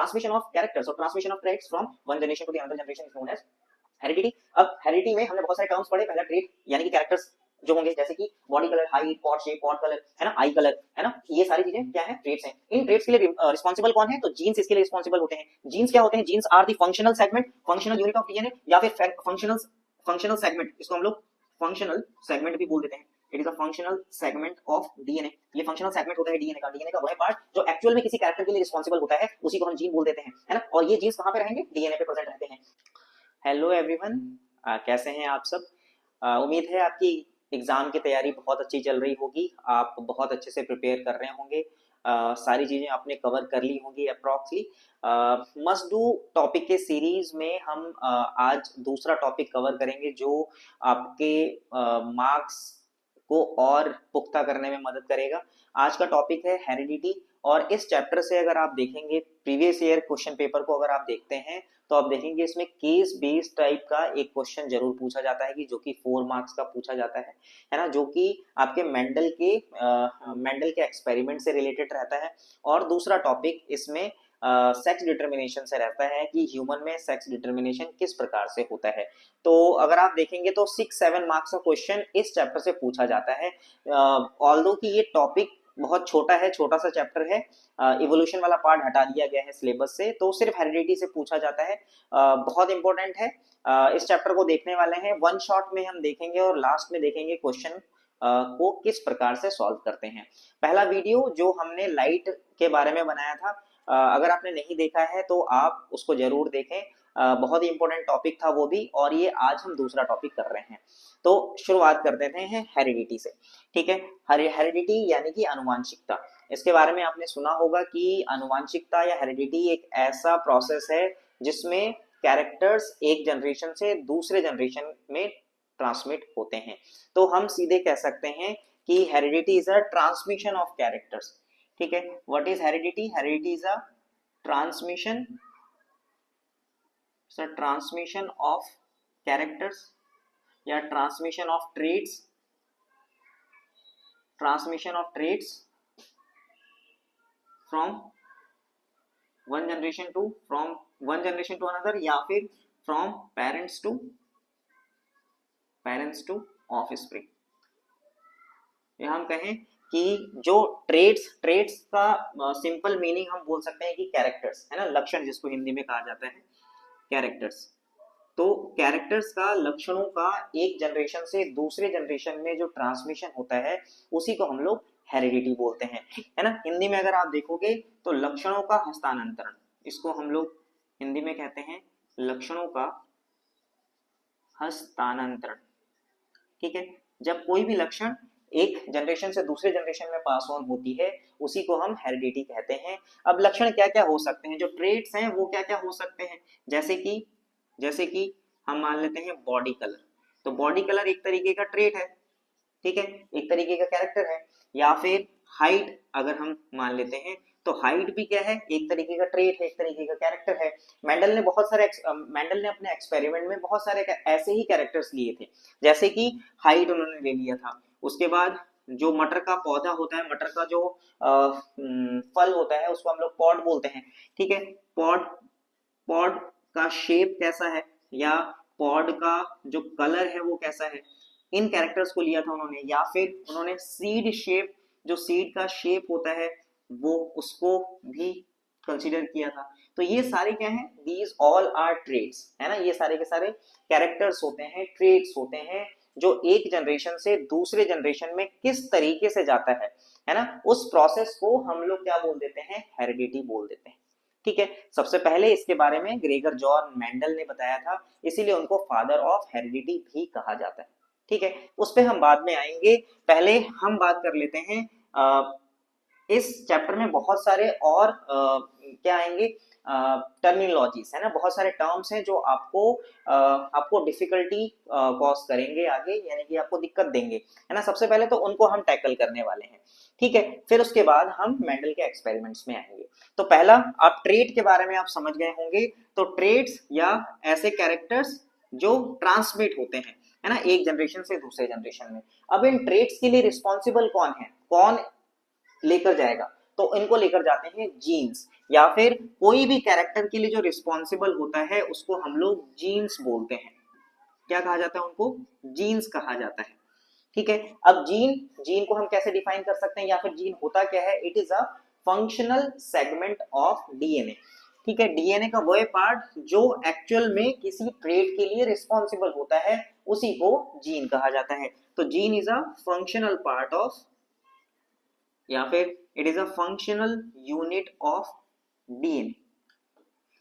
Transmission of characters और transmission of traits from one generation to the another generation is known as heredity. अब heredity में हमने बहुत सारे टर्म्स पढ़े, पहला ट्रेट यानी कि कैरेक्टर्स जो होंगे, जैसे कि body colour, height, pot shape, pot colour, है ना, आई कलर, है ना, ये सारी चीजें क्या है, ट्रेट्स हैं। इन ट्रेट्स के लिए रिस्पांसिबल कौन है, तो जीन्स इसके लिए रिस्पांसिबल होते हैं। जीन्स क्या होते हैं, genes are the functional segment, functional unit of DNA, या फिर फंक्शनल सेगमेंट, इसको हम लोग फंक्शनल सेगमेंट भी बोल देते हैं। It is a functional segment of DNA. ये फंक्शनल सेगमेंट होता है डीएनए का। डीएनए का वह पार्ट जो एक्चुअल में किसी कैरेक्टर के लिए रिस्पांसिबल होता है, उसी को हम जीन बोल देते हैं, है ना। और ये जीन्स कहां पे रहेंगे, डीएनए पे प्रेजेंट रहते हैं। हेलो एवरीवन, कैसे हैं आप सब। उम्मीद है आपकी एग्जाम की तैयारी बहुत अच्छी चल रही होगी, आप बहुत अच्छे से प्रिपेयर कर रहे होंगे, सारी चीजें आपने कवर कर ली होंगी अप्रॉक्सली। मस्ट डू टॉपिक के सीरीज में हम आज दूसरा टॉपिक कवर करेंगे जो आपके मार्क्स को और पुख्ता करने में मदद करेगा। आज का टॉपिक है हेरिडिटी, और इस चैप्टर से अगर आप देखेंगे प्रीवियस ईयर क्वेश्चन पेपर को अगर आप देखते हैं तो आप देखेंगे इसमें केस बेस्ड टाइप का एक क्वेश्चन जरूर पूछा जाता है, कि जो कि 4 मार्क्स का पूछा जाता है ना, जो कि आपके मेंडल के एक्सपेरिमेंट से रिलेटेड रहता है। और दूसरा टॉपिक इसमें सेक्स डिटर्मिनेशन से रहता है, कि ह्यूमन में सेक्स डिटर्मिनेशन किस प्रकार से होता है। तो अगर आप देखेंगे तो 6-7 मार्क्स का क्वेश्चन इस चैप्टर से पूछा जाता है। ऑल्दो कि ये टॉपिक बहुत छोटा है, छोटा सा चैप्टर है, इवोल्यूशन वाला पार्ट हटा दिया गया है सिलेबस से, तो सिर्फ हेरिडिटी से पूछा जाता है। बहुत इंपॉर्टेंट है। इस चैप्टर को देखने वाले हैं, वन शॉट में हम देखेंगे और लास्ट में देखेंगे क्वेश्चन को किस प्रकार से सॉल्व करते हैं। पहला वीडियो जो हमने लाइट के बारे में बनाया था, अगर आपने नहीं देखा है तो आप उसको जरूर देखें, बहुत ही इंपॉर्टेंट टॉपिक था वो भी। और ये आज हम दूसरा टॉपिक कर रहे हैं, तो शुरुआत कर देते हैं हेरिडिटी से। ठीक है, हेरिडिटी यानी कि आनुवांशिकता। इसके बारे में आपने सुना होगा कि आनुवांशिकता या हेरिडिटी एक ऐसा प्रोसेस है जिसमें कैरेक्टर्स एक जनरेशन से दूसरे जनरेशन में ट्रांसमिट होते हैं। तो हम सीधे कह सकते हैं कि heredity is a transmission of characters. ठीक है, what is heredity, heredity is a transmission of characters या transmission of traits, from one generation to another, या फिर फ्रॉम पेरेंट्स टू ऑफस्प्रिंग। या हम कहें कि जो ट्रेट्स का सिंपल मीनिंग हम बोल सकते हैं कि कैरेक्टर्स, है ना, लक्षण जिसको हिंदी में कहा जाता है कैरेक्टर्स। तो कैरेक्टर्स का, लक्षणों का एक जनरेशन से दूसरे जनरेशन में जो ट्रांसमिशन होता है उसी को हम लोग हेरिडिटी बोलते हैं, है ना। हिंदी में अगर आप देखोगे तो लक्षणों का हस्तांतरण, इसको हम लोग हिंदी में कहते हैं लक्षणों का हस्तांतरण। ठीक है, जब कोई भी लक्षण एक जनरेशन से दूसरे जनरेशन में पास ऑन होती है उसी को हम हेरिडिटी कहते हैं। अब लक्षण क्या क्या हो सकते हैं, जो ट्रेट्स हैं वो क्या क्या हो सकते हैं, जैसे कि हम मान लेते हैं बॉडी कलर। तो बॉडी कलर एक तरीके का ट्रेट है, ठीक है, एक तरीके का कैरेक्टर है। या फिर हाइट अगर हम मान लेते हैं तो हाइट भी क्या है, एक तरीके का ट्रेट है, एक तरीके का कैरेक्टर है। मेंडल ने अपने एक्सपेरिमेंट में बहुत सारे ऐसे ही कैरेक्टर्स लिए थे, जैसे कि हाइट उन्होंने ले लिया था। उसके बाद जो मटर का पौधा होता है, मटर का जो फल होता है उसको हम लोग पॉड बोलते हैं। ठीक है, पॉड का शेप कैसा है या पॉड का जो कलर है वो कैसा है, इन कैरेक्टर्स को लिया था उन्होंने। या फिर उन्होंने सीड शेप, जो सीड का शेप होता है वो उसको भी कंसीडर किया था। तो ये सारे क्या हैं, दीज ऑल आर ट्रेट्स, है ना। ये सारे के सारे कैरेक्टर्स होते हैं, ट्रेट्स होते हैं, जो एक जनरेशन से दूसरे जनरेशन में किस तरीके से जाता है ना, उस प्रोसेस को हम लोग क्या बोल देते हैं, हेरिडिटी बोल देते हैं। ठीक है, सबसे पहले इसके बारे में ग्रेगर जॉन मेंडल ने बताया था, इसीलिए उनको फादर ऑफ हेरिडिटी भी कहा जाता है। ठीक है, उस पर हम बाद में आएंगे, पहले हम बात कर लेते हैं इस चैप्टर में बहुत सारे और क्या आएंगे, टर्मिनोलॉजीज, है ना, बहुत सारे टर्म्स हैं जो आपको डिफिकल्टी कॉज करेंगे आगे, यानी कि आपको दिक्कत देंगे, है ना। सबसे पहले तो उनको हम टैकल करने वाले हैं, ठीक है, फिर उसके बाद हम मेंडल के एक्सपेरिमेंट्स में आएंगे। तो पहला, आप ट्रेट के बारे में आप समझ गए होंगे, तो ट्रेट्स या ऐसे कैरेक्टर्स जो ट्रांसमिट होते हैं, है ना, एक जनरेशन से दूसरे जनरेशन में। अब इन ट्रेट्स के लिए रिस्पॉन्सिबल कौन है, कौन लेकर जाएगा, तो इनको लेकर जाते हैं जीन्स। या फिर कोई भी कैरेक्टर के लिए जो रिस्पॉन्सिबल होता है उसको हम लोग जीन्स बोलते हैं। क्या कहा जाता है उनको? जीन्स कहा जाता है। ठीक है, अब जीन को हम कैसे डिफाइन कर सकते हैं या फिर जीन होता क्या है? It is a functional segment of DNA. ठीक है, डीएनए का वह पार्ट जो एक्चुअल में किसी ट्रेट के लिए रिस्पॉन्सिबल होता है उसी को जीन कहा जाता है। तो gene is a functional part of या फिर it is a functional unit of DNA.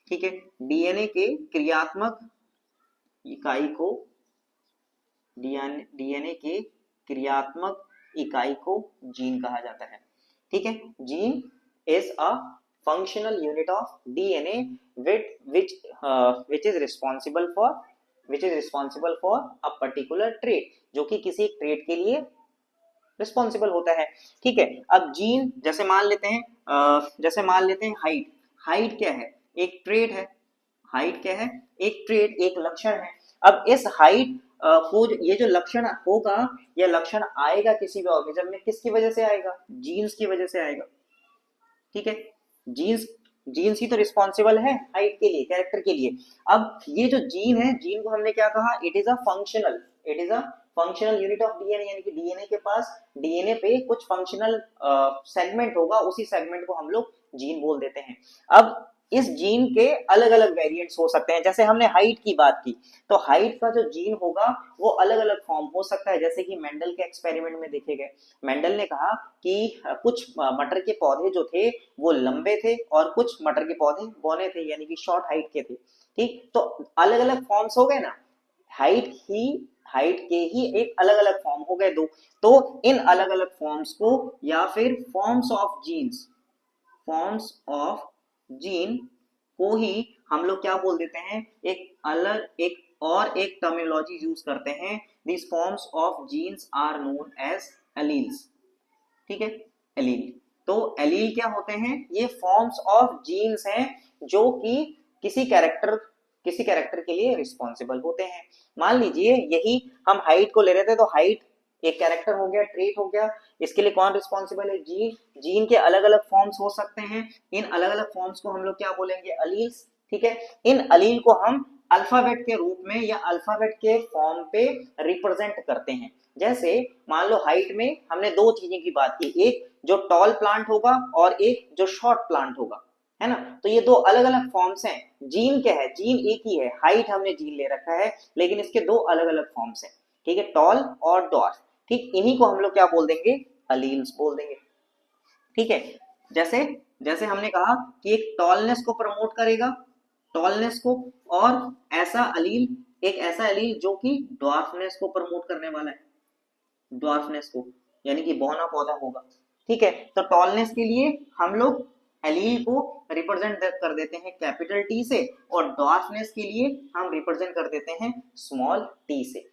ठीक है, डीएनए के क्रियात्मक इकाई को डीएनए के क्रियात्मक इकाई को जीन कहा जाता है। ठीक है, gene is a functional unit of DNA which is responsible for a particular trait, जो कि किसी एक ट्रेट के लिए रिस्पॉन्सिबल होता है। ठीक है, अब जीन जैसे मान लेते हैं हाइट। हाइट क्या है? एक ट्रेट है। हाइट क्या है? एक ट्रेट, एक लक्षण है। अब इस हाइट को ये जो लक्षण होगा, यह लक्षण आएगा किसी भी ऑर्गेनिज्म में, किसकी वजह से आएगा? जीन्स की वजह से आएगा। ठीक है, जीन्स ही तो रिस्पॉन्सिबल है हाइट के लिए, कैरेक्टर के लिए। अब ये जो जीन है, जीन को हमने क्या कहा? It is a functional unit of DNA, यानी कि डीएनए के पास डीएनए पे कुछ फंक्शनल सेगमेंट होगा, उसी सेगमेंट को हम लोग जीन बोल देते हैं। अब इस जीन के अलग अलग वेरिएंट्स हो सकते हैं। जैसे हमने हाइट की बात की, तो हाइट का जो जीन होगा वो अलग अलग फॉर्म हो सकता है। जैसे कि मेंडल के एक्सपेरिमेंट में देखे गए, मेंडल ने कहा कि कुछ मटर के पौधे जो थे वो लंबे थे और कुछ मटर के पौधे बौने थे, यानी कि शॉर्ट हाइट के थे। ठीक, तो अलग अलग फॉर्म्स हो गए ना, हाइट के ही एक अलग अलग फॉर्म हो गए दो। तो इन अलग अलग फॉर्म्स को या फिर फॉर्म्स ऑफ जीन को ही हम लोग क्या बोल देते हैं? एक टर्मिनोलॉजी यूज करते हैं। This forms of genes are known as alleles. ठीक है, एलील। तो एलील क्या होते हैं? ये फॉर्म्स ऑफ जीन्स हैं जो कि किसी कैरेक्टर के लिए रिस्पॉन्सिबल होते हैं। मान लीजिए यही हम हाइट को ले रहे थे, तो हाइट एक कैरेक्टर हो गया, ट्रेट हो गया। इसके लिए कौन रिस्पॉन्सिबल है? जीन के अलग अलग फॉर्म्स हो सकते हैं। इन अलग अलग फॉर्म्स को हम लोग क्या बोलेंगे? अलील्स। ठीक है, इन अलील को हम अल्फाबेट के रूप में या अल्फाबेट के फॉर्म पे रिप्रेजेंट करते हैं। जैसे मान लो हाइट में हमने दो चीजें की बात की, एक जो टॉल प्लांट होगा और एक जो शॉर्ट प्लांट होगा, है ना? तो ये दो अलग अलग फॉर्म्स हैं। जीन क्या है? जीन एक ही है, हाइट हमने जीन ले रखा है, लेकिन इसके दो अलग अलग फॉर्म्स हैं। ठीक है, टॉल और डॉर्फ। ठीक, इन्हीं को हम लोग क्या बोल देंगे? अलील्स बोल देंगे। ठीक है, जैसे जैसे हमने कहा कि एक टॉलनेस को प्रमोट करेगा, टॉलनेस को, और एक ऐसा अलील जो कि ड्वार्फनेस को प्रमोट करने वाला है, ड्वार्फनेस को, यानी कि बौना पौधा होगा। ठीक है, तो टॉलनेस के लिए हम लोग एलील को रिप्रेजेंट कर देते हैं कैपिटल टी से, और ड्वार्फनेस के लिए हम रिप्रेजेंट कर देते हैं स्मॉल टी से,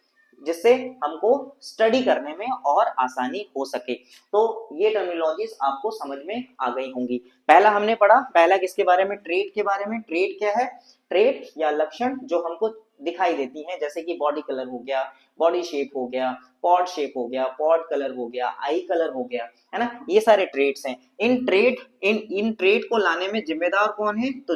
जिससे हमको स्टडी करने में और आसानी हो सके। तो ये टर्मिनोलॉजीज आपको समझ में आ गई होंगी। पहला हमने पढ़ा, पहला किसके बारे में? ट्रेट के बारे में। ट्रेट क्या है? ट्रेट या लक्षण जो हमको दिखाई देती हैं, जैसे कि बॉडी कलर हो गया, बॉडी शेप हो गया, पॉड शेप हो गया, पॉड कलर हो गया, आई कलर हो गया, है ना? ये सारे ट्रेट्स हैं। इन ट्रेट को लाने में जिम्मेदार कौन है? तो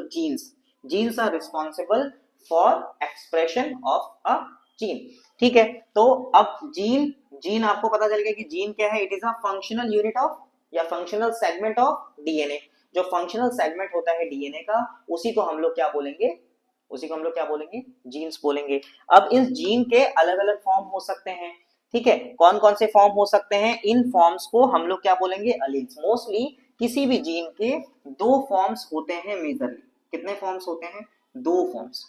genes are responsible for expression of a gene. ठीक है, तो अब जीन आपको पता चल गया कि जीन क्या है? It is a functional unit of या फंक्शनल सेगमेंट ऑफ डीएनए। जो फंक्शनल सेगमेंट होता है डीएनए का, उसी को हम लोग क्या बोलेंगे? जीन्स बोलेंगे। अब इस जीन के अलग अलग फॉर्म हो सकते हैं। ठीक है, कौन कौन से फॉर्म हो सकते हैं? इन फॉर्म्स को हम लोग क्या बोलेंगे? अलील्स। मोस्टली किसी भी जीन के दो फॉर्म्स होते हैं मेजरली। कितने फॉर्म्स होते हैं? दो फॉर्म्स।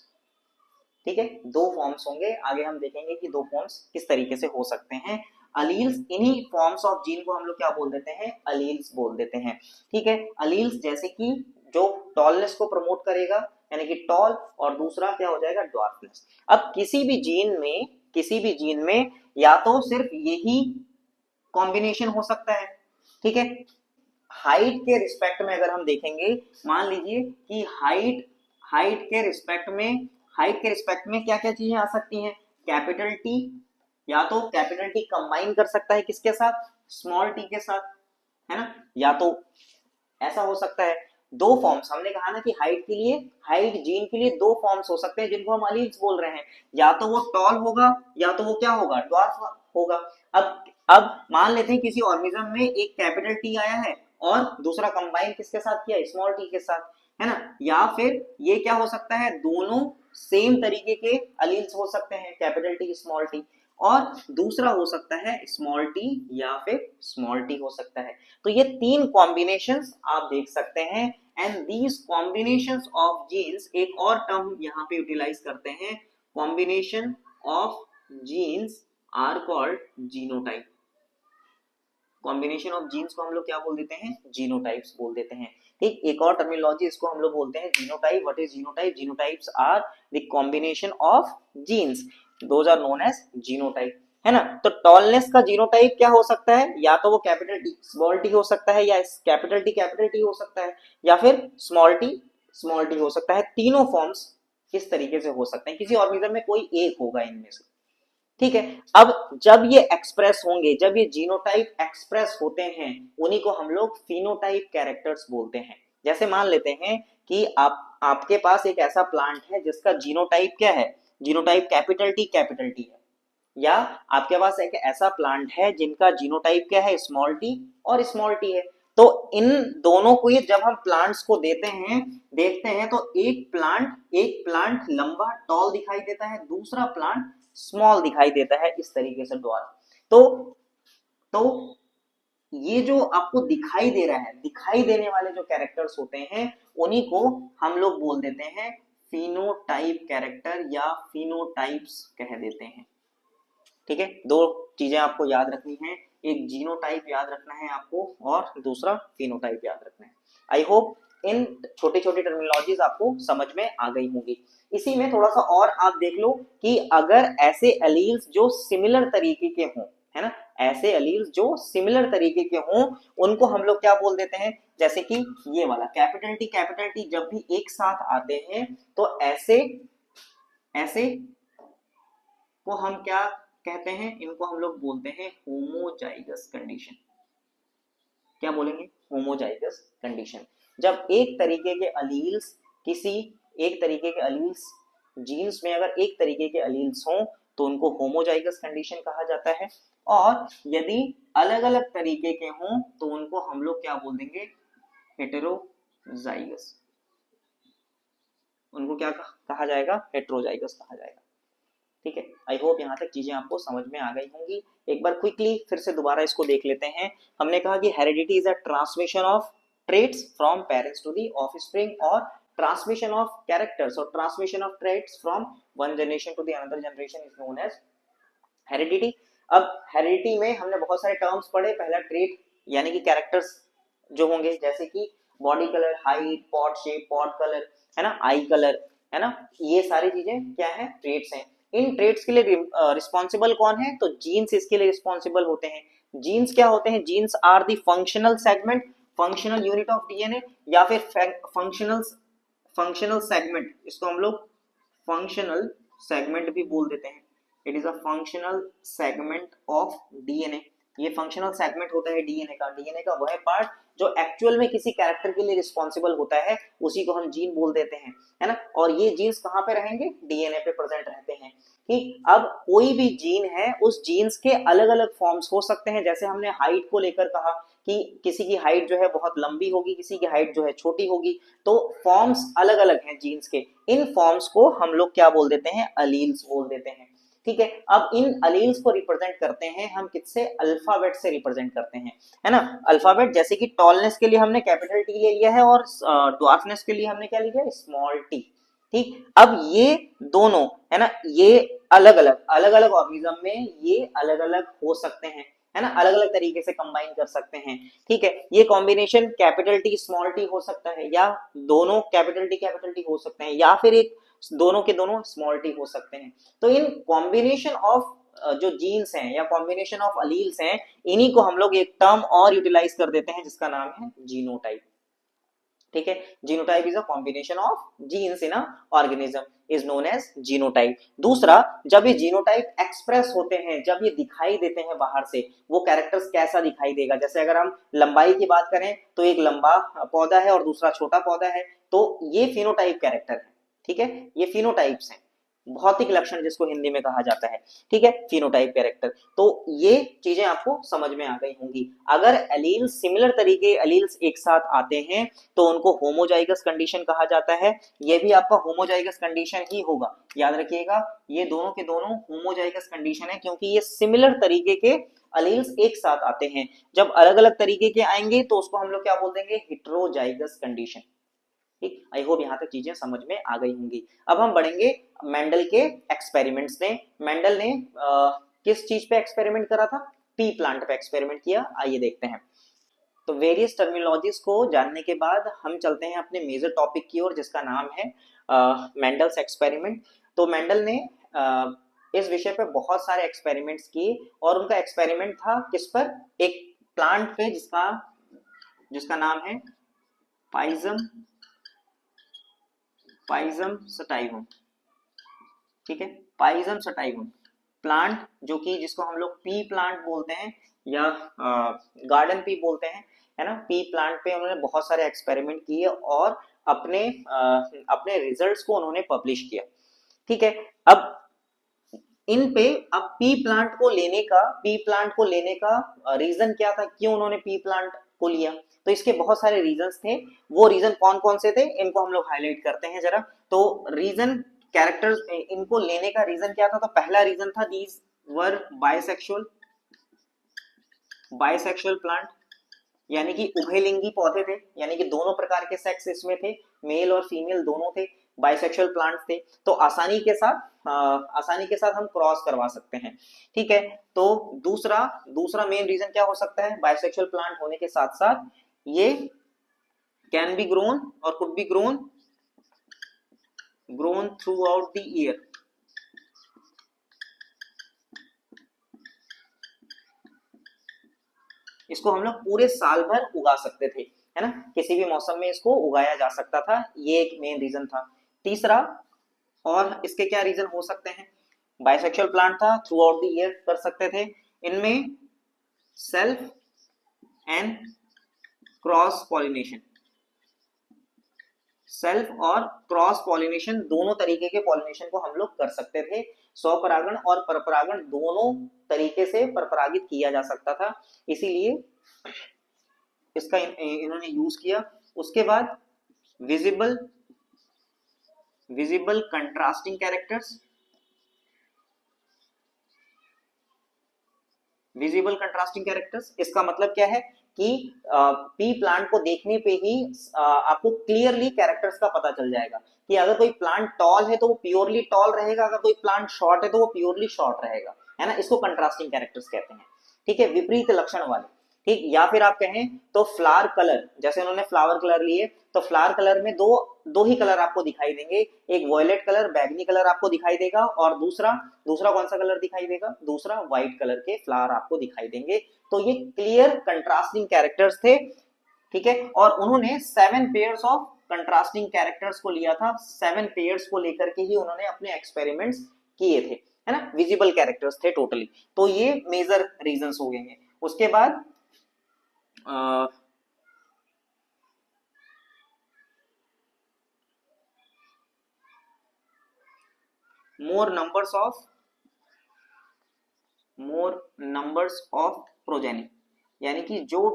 ठीक है, दो फॉर्म्स होंगे। आगे हम देखेंगे कि दो फॉर्म्स किस तरीके से हो सकते हैं। अलील्स, इन्हीं फॉर्म्स ऑफ जीन को हम लोग क्या बोल देते हैं? अलील्स बोल देते हैं। ठीक है, अलील्स जैसे कि जो टॉलनेस को प्रमोट करेगा, यानी कि टॉल, और दूसरा क्या हो जाएगा? ड्वार्फनेस। अब किसी भी जीन में या तो सिर्फ यही कॉम्बिनेशन हो सकता है। ठीक है, हाइट के रिस्पेक्ट में अगर हम देखेंगे, मान लीजिए कि हाइट के रिस्पेक्ट में क्या क्या चीजें आ सकती हैं? कैपिटल टी, या तो कैपिटल टी कंबाइन कर सकता है किसके साथ? स्मॉल टी के साथ, है ना? या तो ऐसा हो सकता है। दो फॉर्म्स, हमने कहा ना कि हाइट के लिए, हाइट जीन के लिए दो फॉर्म्स हो सकते हैं जिनको हम अलील्स बोल रहे हैं, या तो वो टॉल होगा या तो वो क्या होगा, ड्वार्फ होगा। अब मान लेते हैं किसी ऑर्गेनिज्म में एक कैपिटल टी आया है और दूसरा कंबाइन किसके साथ किया, स्मॉल टी के साथ, है ना, या फिर ये क्या हो सकता है, दोनों सेम तरीके के अलील्स हो सकते हैं, कैपिटल टी स्मॉल टी, और दूसरा हो सकता है स्मॉल टी या फिर स्मॉल टी हो सकता है। तो ये तीन कॉम्बिनेशंस आप देख सकते हैं, and these combinations of genes, एक और टर्म यहाँ पे यूटिलाइज करते हैं, combination of genes are called genotype. Combination of genes को हम लोग क्या बोल देते हैं, जीनोटाइप्स बोल देते हैं। ठीक, एक और टर्मिनोलॉजी इसको हम लोग बोलते हैं genotype. What is genotype? Genotypes are the combination of genes, those are known as genotype, है ना। तो टॉलनेस का जीनोटाइप क्या हो सकता है, या तो वो कैपिटल टी स्मॉल टी हो सकता है, या कैपिटल टी हो सकता है, या फिर स्मॉल टी हो सकता है। तीनों फॉर्म्स किस तरीके से हो सकते हैं, किसी ऑर्गेनिज्म में कोई एक होगा इनमें से। ठीक है, अब जब ये एक्सप्रेस होंगे, जब ये जीनोटाइप एक्सप्रेस होते हैं, उन्हीं को हम लोग फिनोटाइप कैरेक्टर्स बोलते हैं। जैसे मान लेते हैं कि आपके पास एक ऐसा प्लांट है जिसका जीनोटाइप क्या है, जीनोटाइप कैपिटल टी है, या आपके पास एक ऐसा प्लांट है जिनका जीनोटाइप क्या है, स्मॉल टी और स्मॉल टी है। तो इन दोनों को ही जब हम प्लांट्स को देते हैं, देखते हैं, तो एक प्लांट लंबा टॉल दिखाई देता है, दूसरा प्लांट स्मॉल दिखाई देता है, इस तरीके से ड्वार्फ। तो ये जो आपको दिखाई दे रहा है, दिखाई देने वाले जो कैरेक्टर्स होते हैं, उन्हीं को हम लोग बोल देते हैं फिनोटाइप कैरेक्टर या फिनोटाइप्स कह देते हैं। ठीक है, दो चीजें आपको याद रखनी है, एक जीनोटाइप याद रखना है आपको और दूसरा फिनोटाइप याद रखना है। आई होप इन छोटी छोटी टर्मिनोलॉजीज आपको समझ में आ गई होंगी। इसी में थोड़ा सा और आप देख लो कि अगर ऐसे एलील्स जो सिमिलर तरीके के हों, है ना, ऐसे एलील्स जो सिमिलर तरीके के हों, उनको हम लोग क्या बोल देते हैं, जैसे कि ये वाला कैपिटल टी जब भी एक साथ आते हैं, तो ऐसे को हम क्या कहते हैं, इनको हम लोग बोलते हैं होमोजाइगस कंडीशन। क्या बोलेंगे, होमोजाइगस कंडीशन। जब एक तरीके के अलील्स जीन्स में अगर एक तरीके के अलील्स हों, तो उनको होमोजाइगस कंडीशन कहा जाता है, और यदि अलग अलग तरीके के हों तो उनको हम लोग क्या बोल देंगे, हेटेरोजाइगस। उनको क्या कहा जाएगा, हेटेरोजाइगस कहा जाएगा। ठीक है, आई होप यहाँ तक चीजें आपको समझ में आ गई होंगी। एक बार क्विकली फिर से दोबारा इसको देख लेते हैं। हमने कहा कि heredity is a transmission of traits from parents to the offspring, और ट्रांसमिशन ऑफ कैरेक्टर्स और transmission of traits from one generation to the another generation is known as heredity. अब हेरिडिटी में हमने बहुत सारे टर्म्स पढ़े। पहला ट्रेट यानी कि कैरेक्टर्स जो होंगे, जैसे कि body colour, height, pot shape, pot colour, है ना, आई कलर, है ना, ये सारी चीजें क्या है, ट्रेट्स हैं। इन ट्रेट्स के लिए रिस्पॉन्सिबल कौन है, तो जीन्स इसके लिए रिस्पॉन्सिबल होते हैं। जीन्स क्या होते हैं, genes are the functional segment, functional unit of DNA, या फिर फंक्शनल सेगमेंट, इसको हम लोग फंक्शनल सेगमेंट भी बोल देते हैं। It is a functional segment of DNA. ये फंक्शनल सेगमेंट होता है डीएनए का वह पार्ट जो एक्चुअल में किसी कैरेक्टर के लिए रिस्पॉन्सिबल होता है, उसी को हम जीन बोल देते हैं, है ना। और ये जीन्स कहाँ पे रहेंगे, डीएनए पे प्रेजेंट रहते हैं। ठीक, अब कोई भी जीन है, उस जीन्स के अलग अलग फॉर्म्स हो सकते हैं। जैसे हमने हाइट को लेकर कहा कि किसी की हाइट जो है बहुत लंबी होगी, किसी की हाइट जो है छोटी होगी, तो फॉर्म्स अलग अलग हैं जीन्स के। इन फॉर्म्स को हम लोग क्या बोल देते हैं, अलील्स बोल देते हैं। ठीक है, अब इन अलील्स को रिप्रेजेंट करते हैं हम किससे, अल्फाबेट से रिप्रेजेंट करते हैं, है ना। अल्फाबेट, जैसे कि टॉलनेस के लिए हमने कैपिटल टी ले लिया है, और ड्वार्फनेस के लिए हमने क्या लिया है, स्मॉल टी। ठीक, अब ये दोनों, है ना, ये अलग अलग ऑर्गेनिज्म में ये अलग अलग हो सकते हैं, है ना, अलग अलग तरीके से कंबाइन कर सकते हैं। ठीक है, ये combination capital T small T हो सकता है, या दोनों कैपिटल टी हो सकते हैं, या फिर एक दोनों के दोनों स्मॉल टी हो सकते हैं। तो इन कॉम्बिनेशन ऑफ जो जीन्स हैं या कॉम्बिनेशन ऑफ अलील्स हैं, इन्हीं को हम लोग एक टर्म और यूटिलाइज कर देते हैं जिसका नाम है जीनोटाइप। ठीक है, genotype is a combination of genes in a organism is known as genotype. दूसरा, जब ये जीनोटाइप एक्सप्रेस होते हैं, जब ये दिखाई देते हैं बाहर से, वो कैरेक्टर्स कैसा दिखाई देगा, जैसे अगर हम लंबाई की बात करें तो एक लंबा पौधा है और दूसरा छोटा पौधा है, तो ये फिनोटाइप कैरेक्टर है। ठीक है, ये फिनोटाइप्स हैं, भौतिक लक्षण जिसको हिंदी में कहा जाता है। ठीक है, फिनोटाइप कैरेक्टर। तो ये चीजें आपको समझ में आ गई होंगी। अगर एलील्स सिमिलर तरीके एलील्स एक साथ आते हैं तो उनको होमोजाइगस कंडीशन कहा जाता है। ये भी आपका होमोजाइगस कंडीशन ही होगा, याद रखिएगा, ये दोनों के दोनों होमोजाइगस कंडीशन है, क्योंकि ये सिमिलर तरीके के अलील्स एक साथ आते हैं। जब अलग अलग तरीके के आएंगे तो उसको हम लोग क्या बोल देंगे, हेटेरोजाइगस कंडीशन। ठीक, आई होप यहाँ तक चीजें समझ में आ गई होंगी। अब हम बढ़ेंगे मेंडल के एक्सपेरिमेंट्स में। मेंडल ने किस चीज पे एक्सपेरिमेंट करा था, पी प्लांट पे एक्सपेरिमेंट किया। आइए देखते हैं। तो वेरियस टर्मिनोलॉजीज को जानने के बाद हम चलते हैं अपने मेजर टॉपिक की ओर, जिसका नाम है मेंडल्स एक्सपेरिमेंट। तो मेंडल ने इस विषय पे बहुत सारे एक्सपेरिमेंट्स किए, और उनका एक्सपेरिमेंट था किस पर, एक प्लांट पे जिसका नाम है पाइजम सटाइवम। ठीक है, पाइजम सटाइवम प्लांट, जो कि जिसको हम लोग पी प्लांट बोलते हैं या गार्डन पी बोलते हैं, है ना। पी प्लांट पे उन्होंने बहुत सारे एक्सपेरिमेंट किए और अपने रिजल्ट्स को उन्होंने पब्लिश किया। ठीक है, अब इन पे, अब पी प्लांट को लेने का रीजन क्या था, क्यों उन्होंने पी प्लांट को लिया, तो इसके बहुत सारे रीजंस थे। वो रीजन कौन कौन से थे, इनको हम लोग हाईलाइट करते हैं जरा। तो रीजन, कैरेक्टर्स, इनको लेने का रीजन क्या था, तो पहला रीजन था दीज वर बाइसेक्सुअल प्लांट, यानी कि उभयलिंगी पौधे थे, यानी कि दोनों प्रकार के सेक्स इसमें थे, मेल और फीमेल दोनों थे, बाइसेक्सुअल प्लांट थे, तो आसानी के साथ हम क्रॉस करवा सकते हैं। ठीक है, तो दूसरा मेन रीजन क्या हो सकता है, बाइसेक्सुअल प्लांट होने के साथ साथ ये कैन बी ग्रोन और could be grown through out the year. इसको हम लोग पूरे साल भर उगा सकते थे, है ना, किसी भी मौसम में इसको उगाया जा सकता था, ये एक मेन रीजन था। तीसरा, और इसके क्या रीजन हो सकते हैं, बाइसेक्सुअल प्लांट था, थ्रू आउट द ईयर कर सकते थे, इनमें self and cross pollination, self और क्रॉस पॉलिनेशन, दोनों तरीके के पॉलिनेशन को हम लोग कर सकते थे। स्वपरागण और परपरागण दोनों तरीके से परपरागित किया जा सकता था, इसीलिए इसका इन्होंने यूज किया। उसके बाद visible contrasting characters, visible contrasting characters, इसका मतलब क्या है कि पी प्लांट को देखने पे ही आपको क्लियरली कैरेक्टर्स का पता चल जाएगा कि अगर कोई प्लांट टॉल है तो वो प्योरली टॉल रहेगा, अगर कोई प्लांट शॉर्ट है तो वो प्योरली शॉर्ट रहेगा, है ना। इसको कंट्रास्टिंग कैरेक्टर्स कहते हैं। ठीक है, विपरीत लक्षण वाले। ठीक, या फिर आप कहें तो फ्लावर कलर, जैसे उन्होंने फ्लावर कलर लिए, तो फ्लावर कलर में दो ही कलर आपको दिखाई देंगे, एक वॉयलेट कलर, बैगनी कलर आपको दिखाई देगा, और दूसरा कौन सा कलर दिखाई देगा, दूसरा व्हाइट कलर के फ्लावर आपको दिखाई देंगे। तो ये क्लियर कंट्रास्टिंग कैरेक्टर्स थे। ठीक है, और उन्होंने 7 पेयर्स ऑफ कंट्रास्टिंग कैरेक्टर्स को लिया था, 7 पेयर्स को लेकर के ही उन्होंने अपने एक्सपेरिमेंट्स किए थे, है ना। विजिबल कैरेक्टर्स थे टोटली। तो ये मेजर रीजंस हो गए हैं। उसके बाद मोर नंबर्स ऑफ प्रोजेनी, यानी कि जो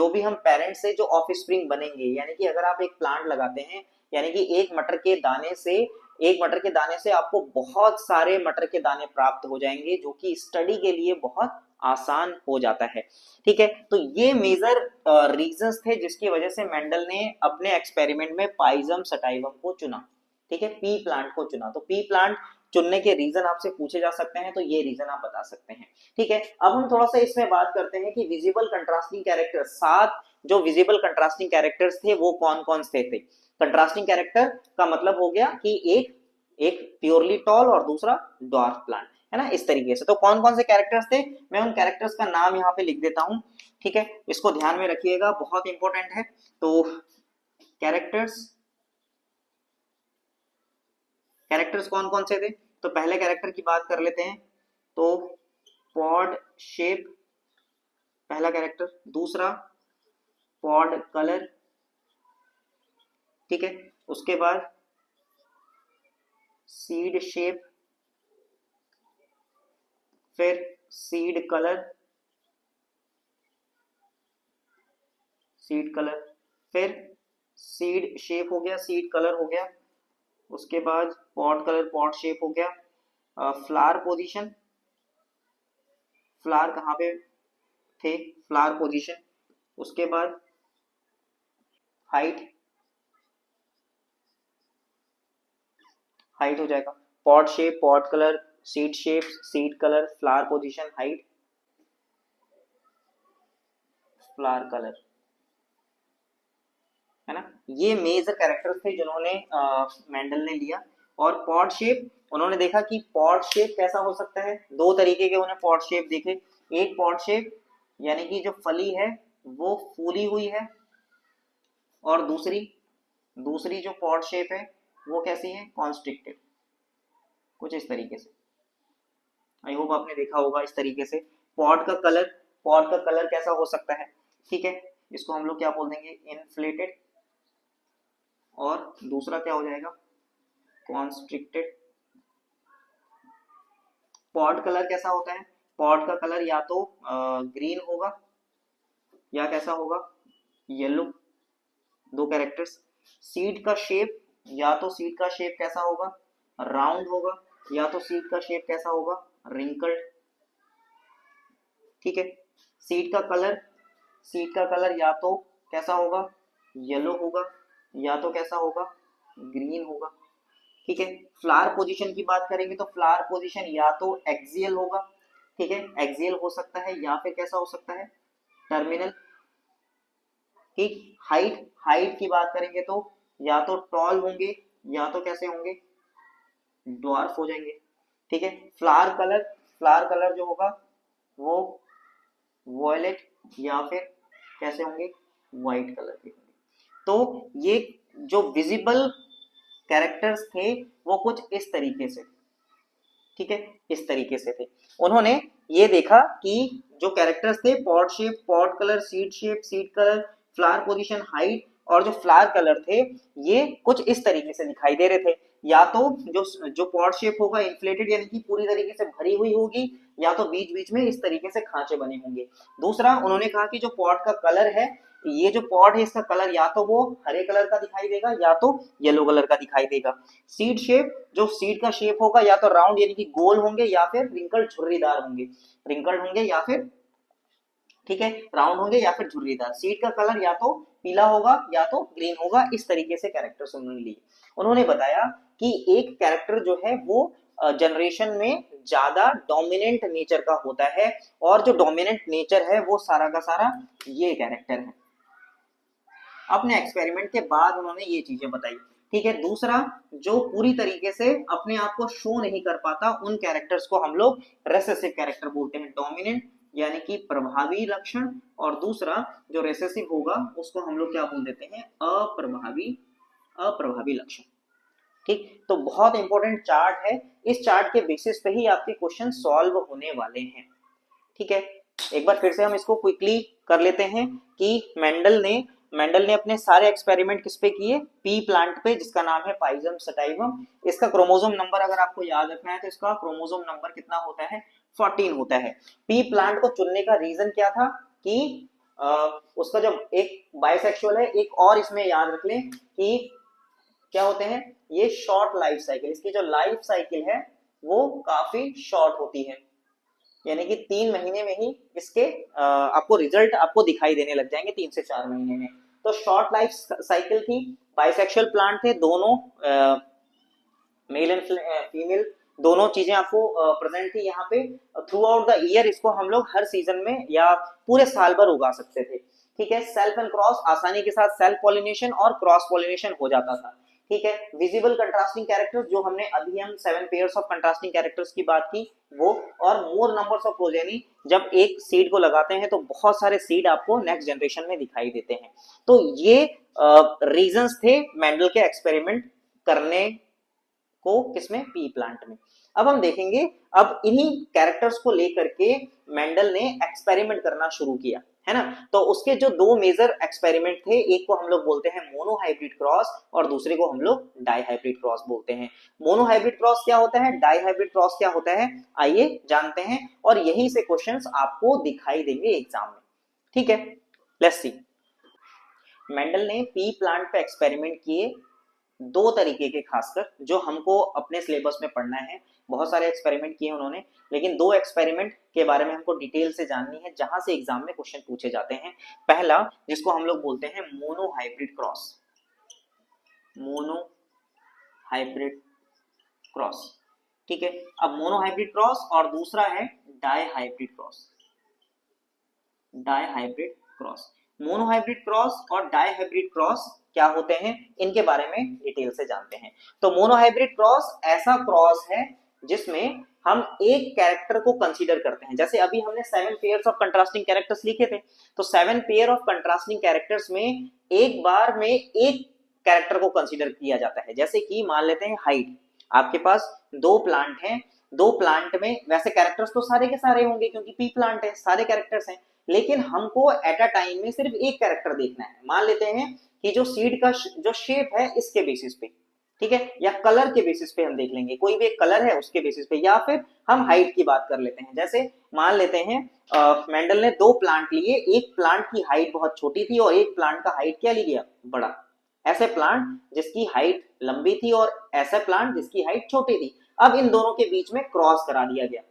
भी हम पेरेंट्स से जो ऑफस्प्रिंग बनेंगे, यानी कि अगर आप एक प्लांट लगाते हैं, यानी कि एक मटर के दाने से आपको बहुत सारे मटर के दाने प्राप्त हो जाएंगे, जो कि स्टडी के लिए बहुत आसान हो जाता है। ठीक है, तो ये मेजर रीजंस थे जिसकी वजह से मेंडल ने अपने एक्सपेरिमेंट में पाइजम सटाइवम को चुना। ठीक है, पी प्लांट को चुना। तो पी प्लांट चुनने के रीजन आपसे पूछे जा सकते हैं, तो ये रीजन आप बता सकते हैं। ठीक है, अब हम थोड़ा सा इसमें बात करते हैं कि विजिबल कंट्रास्टिंग कैरेक्टर्स, 7 जो विजिबल कंट्रास्टिंग कैरेक्टर्स थे वो कौन कौन से थे। कंट्रास्टिंग कैरेक्टर का मतलब हो गया कि एक प्योरली टॉल और दूसरा ड्वार्फ प्लांट, है ना, इस तरीके से। तो कौन कौन से कैरेक्टर्स थे, मैं उन कैरेक्टर्स का नाम यहाँ पे लिख देता हूं। ठीक है, इसको ध्यान में रखिएगा, बहुत इंपॉर्टेंट है। तो कैरेक्टर्स कौन कौन से थे? तो पहले कैरेक्टर की बात कर लेते हैं। तो पॉड शेप पहला कैरेक्टर, दूसरा पॉड कलर, ठीक है, उसके बाद सीड शेप, फिर सीड कलर, फिर सीड शेप हो गया, सीड कलर हो गया, उसके बाद पॉट कलर, पॉट शेप हो गया। फ्लावर पोजीशन, फ्लावर कहाँ पे थे, फ्लावर पोजीशन, उसके बाद हाइट हो जाएगा, pot shape, pot colour, seed shape, seed colour, flower position, height, flower colour, है ना। ये मेजर कैरेक्टर्स थे जिन्होंने मेंडल ने लिया। और पॉड शेप, उन्होंने देखा कि पॉड शेप कैसा हो सकता है, दो तरीके के उन्हें पॉड शेप देखे। एक पॉड शेप यानी कि जो फली है वो फूली हुई है, और दूसरी जो पॉड शेप है वो कैसी है, कॉन्स्ट्रिक्टेड, कुछ इस तरीके से। आई होप आपने देखा होगा इस तरीके से। पॉड का कलर कैसा हो सकता है, ठीक है, इसको हम लोग क्या बोल देंगे, इन्फ्लेटेड, और दूसरा क्या हो जाएगा, कॉन्स्ट्रिक्टेड। पॉड कलर कैसा होता है, पॉड का कलर या तो ग्रीन होगा या कैसा होगा, येलो, दो कैरेक्टर्स। सीड का शेप, या तो सीड का शेप कैसा होगा, राउंड होगा, या तो सीड का शेप कैसा होगा, रिंकल्ड, ठीक है। सीड का कलर या तो कैसा होगा, येलो होगा, या तो कैसा होगा, ग्रीन होगा, ठीक है। फ्लावर पोजीशन की बात करेंगे तो फ्लावर पोजीशन या तो एक्सियल होगा, ठीक है, एक्सियल हो सकता है, या फिर कैसा हो सकता है, टर्मिनल, ठीक। हाइट की बात करेंगे तो या तो टॉल होंगे, या तो कैसे होंगे, ड्वार्फ हो जाएंगे, ठीक है। फ्लावर कलर जो होगा वो वॉयलेट, या फिर कैसे होंगे, व्हाइट कलर के होंगे। तो ये जो विजिबल कैरेक्टर्स थे वो कुछ इस तरीके से, ठीक है, इस तरीके से थे। उन्होंने ये देखा कि जो कैरेक्टर्स थे, pot shape, pot colour, seed shape, seed colour, flower position, height, और जो फ्लावर कलर थे ये कुछ इस तरीके से दिखाई दे रहे थे। या तो जो पॉट शेप होगा इन्फ्लेटेड यानी कि पूरी तरीके से भरी हुई होगी, या तो बीच बीच में इस तरीके से खांचे बने होंगे। दूसरा उन्होंने कहा कि जो पॉट का कलर है, ये जो पॉट है इसका कलर या तो वो हरे कलर का दिखाई देगा या तो येलो कलर का दिखाई देगा। सीड शेप, जो सीड का शेप होगा या तो राउंड यानी कि गोल होंगे, या फिर रिंकल्ड झुर्रीदार होंगे, रिंकल्ड होंगे या फिर, ठीक है, राउंड होंगे या फिर झुर्रीदार। सीड का कलर या तो पीला होगा या तो ग्रीन होगा, इस तरीके से कैरेक्टर्स उन्होंने लिए। उन्होंने बताया कि एक कैरेक्टर जो है वो जनरेशन में ज्यादा डोमिनेंट नेचर का होता है, और जो डोमिनेंट नेचर है वो सारा का सारा ये कैरेक्टर है। अपने एक्सपेरिमेंट के बाद उन्होंने ये चीजें बताई, ठीक है। दूसरा, जो पूरी तरीके से अपने आप को शो नहीं कर पाता, उन कैरेक्टर्स को हम लोग रेसेसिव कैरेक्टर बोलते हैं। डोमिनेंट यानी कि प्रभावी लक्षण, और दूसरा जो रेसेसिव होगा उसको हम लोग क्या बोल देते हैं, अप्रभावी लक्षण, ठीक। तो बहुत इंपॉर्टेंट चार्ट है, इस चार्ट के बेसिस पे ही आपके क्वेश्चन सॉल्व होने वाले हैं, ठीक है। एक बार फिर से हम इसको क्विकली कर लेते हैं कि मेंडल ने अपने सारे एक्सपेरिमेंट किस पे किए, पी प्लांट पे, जिसका नाम है पाइजम सटाइवम। इसका क्रोमोसोम नंबर अगर आपको याद रखना है तो इसका क्रोमोसोम नंबर कितना होता है, 14 होता है। पी प्लांट को चुनने का रीजन क्या था कि उसका जो एक बाइसेक्सुअल है, एक और इसमें याद रख लें कि क्या होते हैं, ये शॉर्ट लाइफ साइकिल, इसकी जो लाइफ साइकिल है वो काफी शॉर्ट होती है, यानी कि 3 महीने में ही इसके आपको रिजल्ट आपको दिखाई देने लग जाएंगे, 3 से 4 महीने में। तो शॉर्ट लाइफ साइकिल थी, बाइसेक्सुअल प्लांट थे, दोनों मेल एंड फीमेल दोनों चीजें आपको प्रेजेंट थी यहाँ पे। थ्रू आउट द ईयर इसको हम लोग हर सीजन में या पूरे साल भर उगा सकते थे, ठीक है। सेल्फ एंड क्रॉस, आसानी के साथ सेल्फ पॉलिनेशन और क्रॉस पॉलिनेशन हो जाता था, ठीक है। विजिबल कंट्रास्टिंग कैरेक्टर्स जो हमने अभी हम 7 पेयर्स ऑफ कंट्रास्टिंग कैरेक्टर्स की बात की वो, और मोर नंबर्स ऑफ प्रोजेनी, जब एक सीड को लगाते हैं तो बहुत सारे सीड आपको नेक्स्ट जनरेशन में दिखाई देते हैं। तो ये रीजंस थे मेंडल के एक्सपेरिमेंट करने को किसमें, पी प्लांट में। अब हम देखेंगे, अब इन्हीं कैरेक्टर्स को लेकर के मेंडल ने एक्सपेरिमेंट करना शुरू किया, है ना। तो उसके जो दो मेजर एक्सपेरिमेंट थे, एक को हम लोग बोलते हैं मोनोहाइब्रिड क्रॉस और दूसरे को हम लोग डाइहाइब्रिड क्रॉस बोलते हैं। मोनोहाइब्रिड क्रॉस क्या होता है, डाइहाइब्रिड क्रॉस क्या होता है, आइए जानते हैं, और यहीं से क्वेश्चंस आपको दिखाई देंगे एग्जाम में, ठीक है। Let's see. मेंडल ने पी प्लांट पे एक्सपेरिमेंट किए दो तरीके के, खासकर जो हमको अपने सिलेबस में पढ़ना है। बहुत सारे एक्सपेरिमेंट किए उन्होंने, लेकिन दो एक्सपेरिमेंट के बारे में हमको डिटेल से जाननी है जहां से एग्जाम में क्वेश्चन पूछे जाते हैं। पहला, जिसको हम लोग बोलते हैं मोनोहाइब्रिड क्रॉस, मोनोहाइब्रिड क्रॉस, ठीक है। अब मोनोहाइब्रिड क्रॉस और दूसरा है dihybrid cross, dihybrid cross. Monohybrid cross और डाइहाइब्रिड क्रॉस क्या होते हैं, इनके बारे में डिटेल से जानते हैं। तो मोनोहाइब्रिड क्रॉस ऐसा क्रॉस है जिसमें हम एक कैरेक्टर को कंसीडर करते हैं। जैसे अभी हमने 7 पेयर्स ऑफ कंट्रास्टिंग कैरेक्टर्स लिखे थे, तो 7 पेयर ऑफ कंट्रास्टिंग कैरेक्टर्स में एक बार में एक कैरेक्टर को कंसीडर किया जाता है। जैसे कि मान लेते हैं हाइट, आपके पास दो प्लांट हैं, दो प्लांट में वैसे कैरेक्टर्स तो सारे के सारे होंगे क्योंकि पी प्लांट है, सारे कैरेक्टर्स हैं, लेकिन हमको एट अ टाइम में सिर्फ एक कैरेक्टर देखना है। मान लेते हैं कि जो सीड का जो शेप है इसके बेसिस पे, ठीक है, या कलर के बेसिस पे हम देख लेंगे, कोई भी एक कलर है उसके बेसिस पे, या फिर हम हाइट की बात कर लेते हैं। जैसे मान लेते हैं मेंडल ने दो प्लांट लिए, एक प्लांट की हाइट बहुत छोटी थी और एक प्लांट का हाइट क्या लिया, बड़ा। ऐसे प्लांट जिसकी हाइट लंबी थी और ऐसे प्लांट जिसकी हाइट छोटी थी। अब इन दोनों के बीच में क्रॉस करा दिया गया।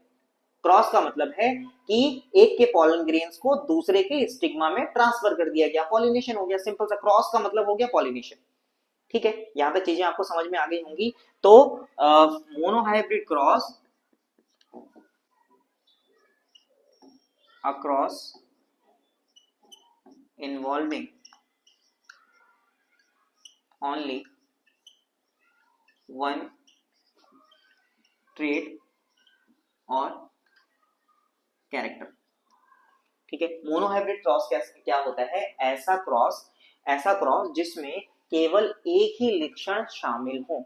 क्रॉस का मतलब है कि एक के पॉलन ग्रेन्स को दूसरे के स्टिग्मा में ट्रांसफर कर दिया गया, पॉलिनेशन हो गया। सिंपल सा क्रॉस का मतलब हो गया पॉलिनेशन, ठीक है। यहां तक चीजें आपको समझ में आ गई होंगी। तो monohybrid cross across involving only one trait और कैरेक्टर, ठीक है। मोनोहाइब्रिड क्रॉस क्या होता है, ऐसा क्रॉस जिसमें केवल एक ही लक्षण शामिल हो,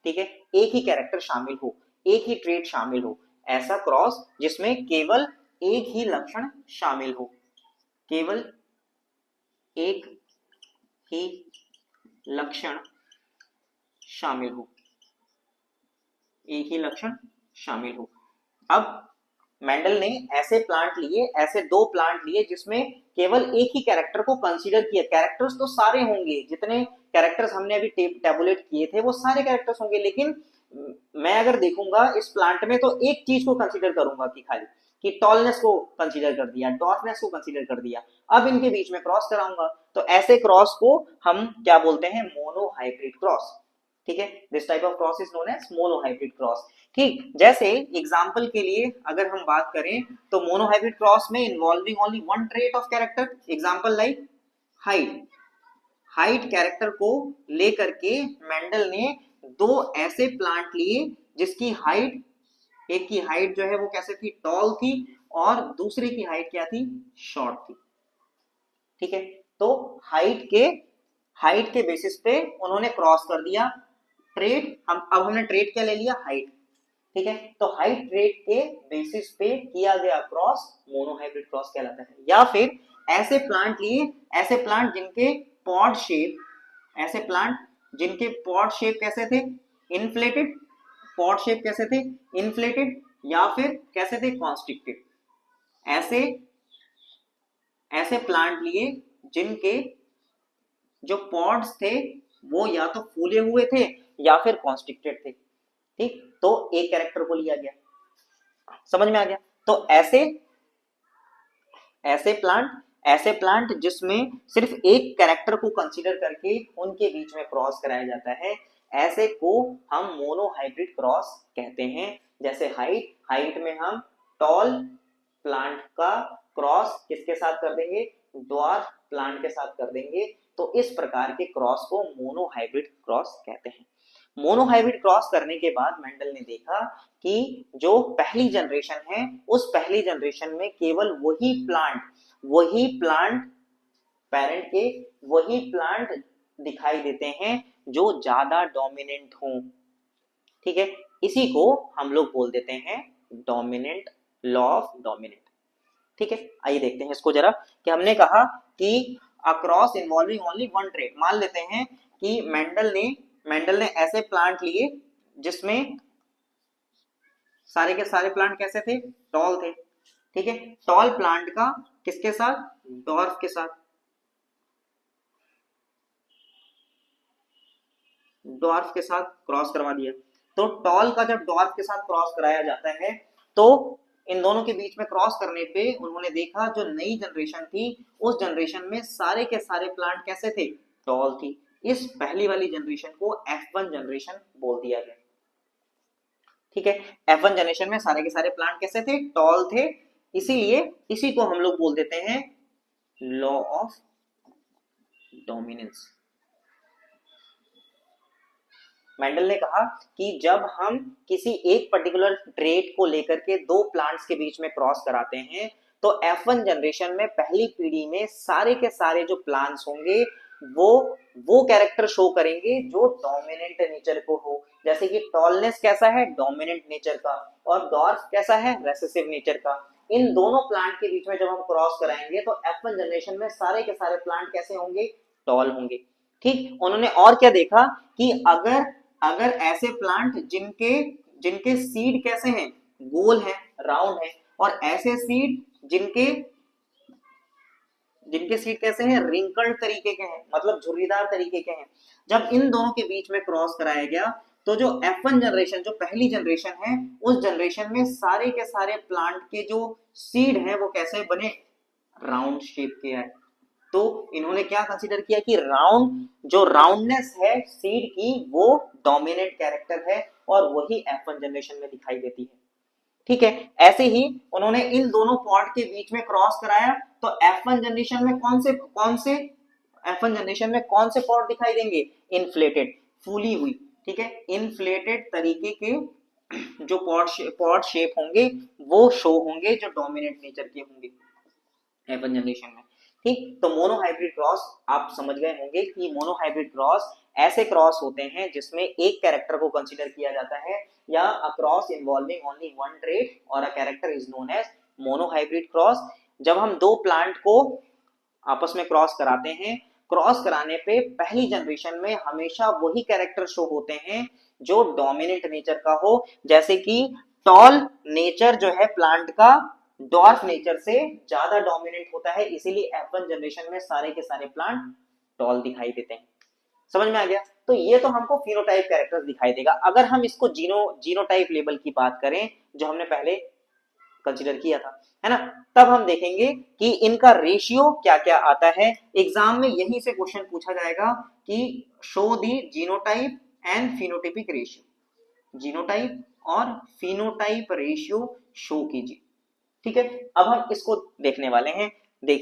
ठीक है, एक ही कैरेक्टर शामिल हो, एक ही ट्रेट शामिल हो। ऐसा क्रॉस जिसमें केवल एक ही लक्षण शामिल हो, केवल एक ही लक्षण शामिल हो, एक ही लक्षण शामिल हो। अब मेंडल ने ऐसे प्लांट लिए, ऐसे दो प्लांट लिए जिसमें केवल एक ही कैरेक्टर को कंसीडर किया। कैरेक्टर्स तो सारे होंगे, जितने कैरेक्टर्स हमने अभी टेबुलेट किए थे वो सारे कैरेक्टर्स होंगे, लेकिन मैं अगर देखूंगा इस प्लांट में तो एक चीज को कंसीडर करूंगा कि खाली कि टॉलनेस को कंसीडर कर दिया, डॉर्फनेस को कंसीडर कर दिया। अब इनके बीच में क्रॉस कराऊंगा, तो ऐसे क्रॉस को हम क्या बोलते हैं, मोनोहाइब्रिड क्रॉस, ठीक है। This type of cross is known as monohybrid cross. ठीक, जैसे एग्जांपल के लिए अगर हम बात करें तो मोनोहाइब्रिड क्रॉस में involving only one trait of character, example like height. Height character को लेकर के मेंडल ने दो ऐसे प्लांट लिए जिसकी हाइट, एक की हाइट जो है वो कैसे थी, टॉल थी, और दूसरे की हाइट क्या थी, शॉर्ट थी, ठीक है। तो हाइट के बेसिस पे उन्होंने क्रॉस कर दिया। ट्रेट अब हमने ट्रेट क्या ले लिया, हाइट, ठीक है। तो हाइट ट्रेट के बेसिस पे किया गया क्रॉस मोनोहाइब्रिड क्रॉस कहलाता है। या फिर ऐसे प्लांट लिए, ऐसे प्लांट जिनके पॉड शेप, ऐसे प्लांट जिनके पॉड शेप कैसे थे, इन्फ्लेटेड, पॉड शेप कैसे थे, इन्फ्लेटेड, या फिर कैसे थे, कॉन्स्ट्रिक्टेड। ऐसे ऐसे प्लांट लिए जिनके जो पॉड्स थे वो या तो फूले हुए थे या फिर कॉन्स्ट्रिक्टेड थे, ठीक। तो एक कैरेक्टर को लिया गया, समझ में आ गया। तो ऐसे प्लांट जिसमें सिर्फ एक कैरेक्टर को कंसीडर करके उनके बीच में क्रॉस कराया जाता है, ऐसे को हम मोनोहाइब्रिड क्रॉस कहते हैं। जैसे हाइट में हम टॉल प्लांट का क्रॉस किसके साथ कर देंगे, ड्वार्फ प्लांट के साथ कर देंगे, तो इस प्रकार के क्रॉस को मोनोहाइब्रिड क्रॉस कहते हैं। मोनोहाइब्रिड क्रॉस करने के बाद मेंडल ने देखा कि जो पहली जनरेशन है उस पहली जनरेशन में केवल वही प्लांट पेरेंट के वही प्लांट दिखाई देते हैं जो ज्यादा डोमिनेंट हों। ठीक है, इसी को हम लोग बोल देते हैं डोमिनेंट, लॉ ऑफ डोमिनेंट। ठीक है, आइए देखते हैं इसको जरा, कि हमने कहा कि across involving only one trait. मान लेते हैं कि मेंडल ने ऐसे प्लांट लिए जिसमें सारे के सारे प्लांट कैसे थे, टॉल थे। ठीक है, टॉल प्लांट का किसके साथ, डॉर्फ के साथ, डॉर्फ के साथ क्रॉस करवा दिया। तो टॉल का जब डॉर्फ के साथ क्रॉस कराया जाता है तो इन दोनों के बीच में क्रॉस करने पे उन्होंने देखा जो नई जनरेशन थी उस जनरेशन में सारे के सारे प्लांट कैसे थे, टॉल थी। इस पहली वाली जनरेशन को F1 जनरेशन बोल दिया गया। ठीक है, F1 जनरेशन में सारे के सारे प्लांट कैसे थे, टॉल थे, इसीलिए इसी को हम लोग बोल देते हैं लॉ ऑफ डोमिनेंस। मेंडल ने कहा कि जब हम किसी एक पर्टिकुलर ट्रेट को लेकर के दो प्लांट्स के बीच में क्रॉस कराते हैं तो F1 जनरेशन में पहली पीढ़ी में सारे के सारे जो प्लांट्स होंगे वो कैरेक्टर शो करेंगे जो डोमिनेंट नेचर को हो। जैसे कि टॉलनेस कैसा है, डोमिनेंट नेचर का, और डॉर्फ कैसा है, रेसेसिव नेचर का। इन दोनों प्लांट के बीच में जब हम क्रॉस कराएंगे तो F1 जनरेशन में सारे के सारे प्लांट कैसे होंगे, टॉल होंगे। ठीक, उन्होंने और क्या देखा कि अगर ऐसे प्लांट जिनके सीड कैसे हैं, गोल है, राउंड है, और ऐसे सीड जिनके सीड कैसे हैं, रिंकल्ड तरीके के हैं, मतलब झुर्रीदार तरीके के हैं। जब इन दोनों के बीच में क्रॉस कराया गया तो जो F1 जनरेशन, जो पहली जनरेशन है, उस जनरेशन में सारे के सारे प्लांट के जो सीड है वो कैसे बने, राउंड शेप के आए। तो इन्होंने क्या कंसीडर किया कि जो राउंडनेस है सीड की वो डोमिनेंट कैरेक्टर है और वही F1 जनरेशन में दिखाई देती है। ठीक है, ऐसे ही उन्होंने इन दोनों पॉट के बीच में क्रॉस कराया तो F1 जनरेशन में F1 जनरेशन में कौन से पॉट दिखाई देंगे, इन्फ्लेटेड, फूली हुई। ठीक है, इन्फ्लेटेड तरीके के जो पॉट शेप होंगे वो शो होंगे जो डोमिनेंट नेचर के होंगे F1 जनरेशन में। ठीक, तो मोनोहाइब्रिड क्रॉस आप समझ गए होंगे कि मोनोहाइब्रिड क्रॉस ऐसे क्रॉस होते हैं जिसमें एक कैरेक्टर को कंसीडर किया जाता है, या a cross involving only one trait और a character is known as monohybrid cross. जब हम दो प्लांट को आपस में क्रॉस कराते हैं, क्रॉस कराने पे पहली जनरेशन में हमेशा वही कैरेक्टर शो होते हैं जो डोमिनेंट नेचर का हो। जैसे कि टॉल नेचर जो है प्लांट का डॉर्फ नेचर से ज्यादा डोमिनेंट होता है, इसीलिए F1 जनरेशन में सारे के सारे प्लांट टॉल दिखाई देते हैं। समझ में आ गया? तो ये तो हमको फिनोटाइप कैरेक्टर्स दिखाई देगा। अगर हम इसको जीनोटाइप लेबल की बात करें जो हमने पहले कंसीडर किया था, है ना, तब हम देखेंगे कि इनका रेशियो क्या क्या आता है। एग्जाम में यहीं से क्वेश्चन पूछा जाएगा कि show the genotype and phenotypic ratio, genotype और फिनोटाइप रेशियो शो कीजिए। ठीक है, अब हम इसको देखने वाले हैं। देखिए